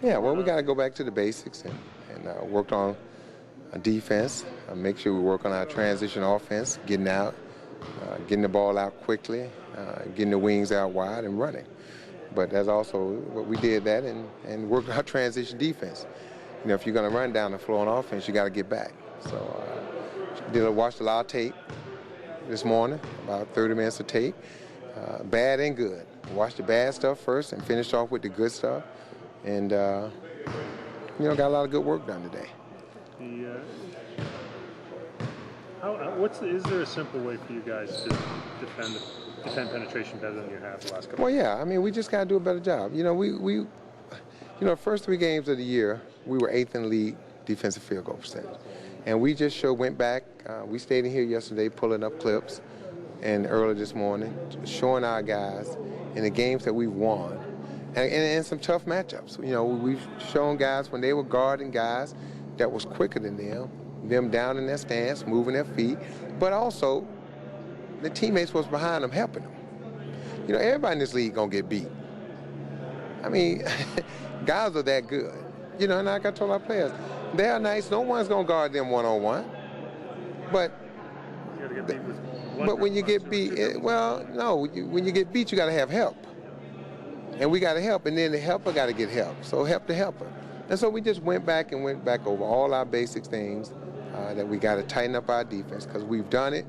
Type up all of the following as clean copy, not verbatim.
Yeah, well, we got to go back to the basics and work on defense, make sure we work on our transition offense, getting out, getting the ball out quickly, getting the wings out wide and running. But that's also what we did that and worked our transition defense. You know, if you're going to run down the floor on offense, you got to get back. So watched a lot of tape this morning, about 30 minutes of tape, bad and good. Watched the bad stuff first and finished off with the good stuff. And, got a lot of good work done today. Is there a simple way for you guys to defend penetration better than you have the last couple? Well, yeah. I mean, we just got to do a better job. First 3 games of the year, we were 8th in the league defensive field goal percentage. And we just went back. We stayed in here yesterday pulling up clips and early this morning, showing our guys in the games that we've won and some tough matchups. You know, we've shown guys when they were guarding guys that was quicker than them down in their stance, moving their feet, but also the teammates was behind them helping them. You know, everybody in this league gonna get beat. I mean, guys are that good. You know, and like I told our players, they are nice. No one's gonna guard them one-on-one. But when you get beat, when you get beat, you got to have help. And we got to help, and then the helper got to get help. So help the helper. And so we just went back over all our basic things that we got to tighten up our defense because we've done it.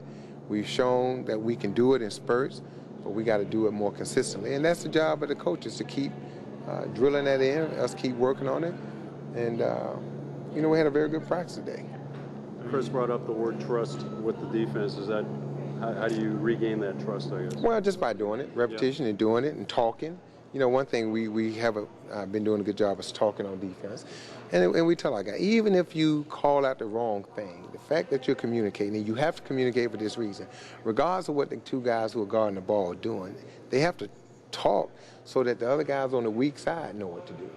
We've shown that we can do it in spurts, but we got to do it more consistently. And that's the job of the coaches to keep drilling that in, us keep working on it. And, we had a very good practice today. Chris brought up the word trust with the defense. Is that how do you regain that trust, I guess? Well, just by doing it, repetition and doing it and talking. You know, one thing we have been doing a good job is talking on defense. And we tell our guys, even if you call out the wrong thing, the fact that you're communicating, and you have to communicate for this reason, regardless of what the two guys who are guarding the ball are doing, they have to talk so that the other guys on the weak side know what to do.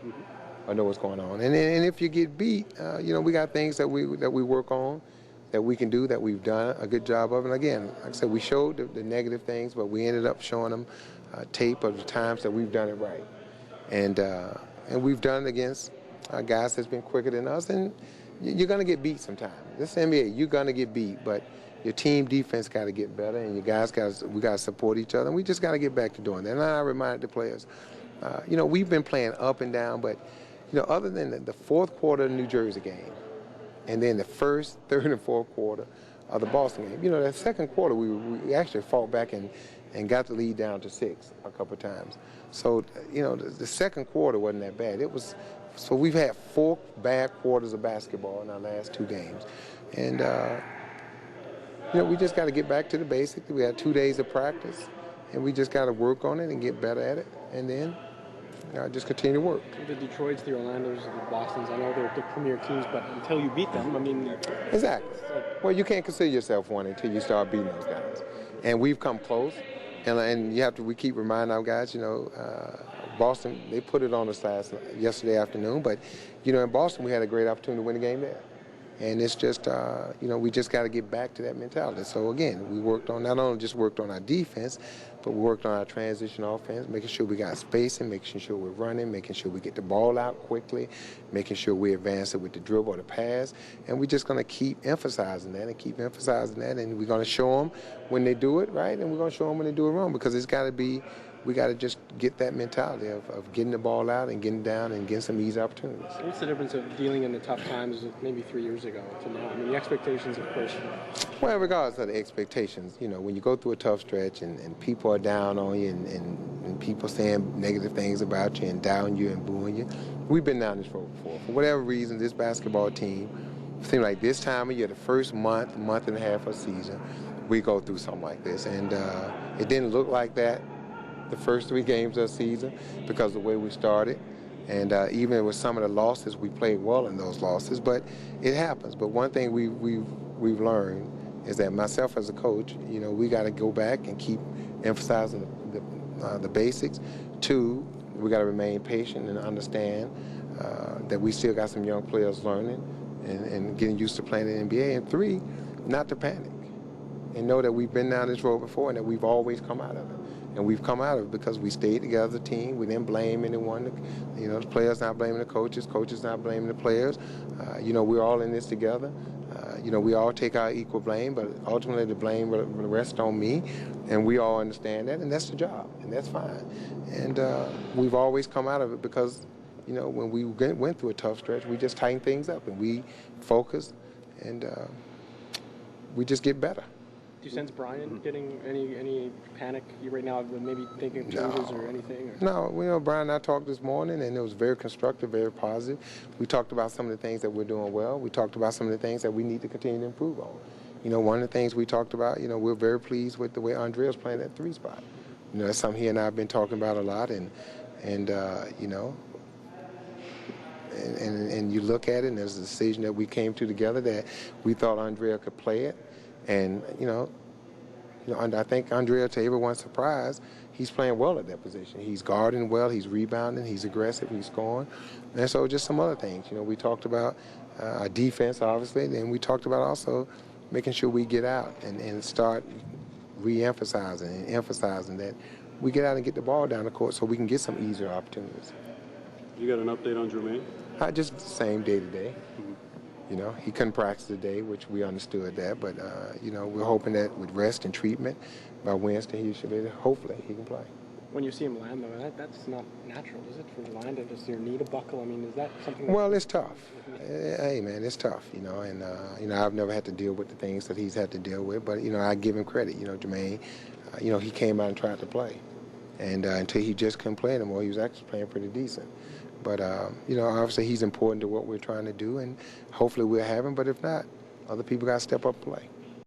Or know what's going on. And if you get beat, we got things that we work on, that we can do, that we've done a good job of. And again, like I said, we showed the negative things, but we ended up showing them tape of the times that we've done it right. And we've done it against guys that's been quicker than us. And you're going to get beat sometimes. This is NBA, you're going to get beat, but your team defense got to get better, and you guys we got to support each other. And we just got to get back to doing that. And I reminded the players, we've been playing up and down, but other than the fourth quarter of the New Jersey game, and then the first, third, and fourth quarter of the Boston game, that second quarter we actually fought back and got the lead down to 6 a couple of times. So, the second quarter wasn't that bad. So we've had 4 bad quarters of basketball in our last 2 games. And, we just got to get back to the basics. We had 2 days of practice, and we just got to work on it and get better at it. And then just continue to work. The Detroits, the Orlandos, the Bostons, I know they're the premier teams, but until you beat them, I mean... Exactly. Well, you can't consider yourself one until you start beating those guys. And we've come close. And we keep reminding our guys, Boston, they put it on us yesterday afternoon, but, in Boston we had a great opportunity to win the game there. And it's just, we just got to get back to that mentality. So, again, we not only just worked on our defense, but we worked on our transition offense, making sure we got spacing, making sure we're running, making sure we get the ball out quickly, making sure we advance it with the dribble or the pass. And we're just going to keep emphasizing that. And we're going to show them when they do it right, and we're going to show them when they do it wrong, because it's got to be, we got to just get that mentality of getting the ball out and getting down and getting some easy opportunities. What's the difference of dealing in the tough times maybe 3 years ago to now? I mean, the expectations, of course. Well, regardless of the expectations, when you go through a tough stretch and people are down on you and people saying negative things about you and down you and booing you, we've been down this road before. For whatever reason, this basketball team, seems like this time of year, the first month and a half of season, we go through something like this. And it didn't look like that the first 3 games of the season because of the way we started. And even with some of the losses, we played well in those losses, but it happens. But one thing we've learned is that myself as a coach, we got to go back and keep emphasizing the basics. 2, we got to remain patient and understand that we still got some young players learning and getting used to playing in the NBA. And 3, not to panic and know that we've been down this road before and that we've always come out of it. And we've come out of it because we stayed together as a team. We didn't blame anyone. You know, the players not blaming the coaches, coaches not blaming the players. You know, we're all in this together. You know, we all take our equal blame, but ultimately the blame will rest on me, and we all understand that, and that's the job, and that's fine. And we've always come out of it because, you know, when we went through a tough stretch, we just tightened things up, and we focused, and we just get better. Do you sense Brian getting any panic right now, maybe thinking of changes or anything? Or? No, you know, Brian and I talked this morning, and it was very constructive, very positive. We talked about some of the things that we're doing well. We talked about some of the things that we need to continue to improve on. You know, one of the things we talked about, you know, we're very pleased with the way Andrea's playing at 3 spot. You know, that's something he and I have been talking about a lot, and you know, and you look at it, and there's a decision that we came to together that we thought Andrea could play it. And, you know, and I think Andrea, to everyone's surprise, he's playing well at that position. He's guarding well, he's rebounding, he's aggressive, he's scoring. And so just some other things. You know, we talked about our defense, obviously, and we talked about also making sure we get out and start re-emphasizing and emphasizing that we get out and get the ball down the court so we can get some easier opportunities. You got an update on Jermaine? Just the same day to day. You know, he couldn't practice today, which we understood that, but, you know, we're hoping that with rest and treatment, by Wednesday he should be able to, hopefully, he can play. When you see him land, though, that's not natural, is it, for the line to just your knee to buckle? I mean, is that something? Well, it's tough. Hey, man, it's tough, you know, and, you know, I've never had to deal with the things that he's had to deal with, but, you know, I give him credit. You know, Jermaine, you know, he came out and tried to play, and until he just couldn't play anymore, he was actually playing pretty decent. But, you know, obviously he's important to what we're trying to do, and hopefully we'll have him. But if not, other people got to step up and play.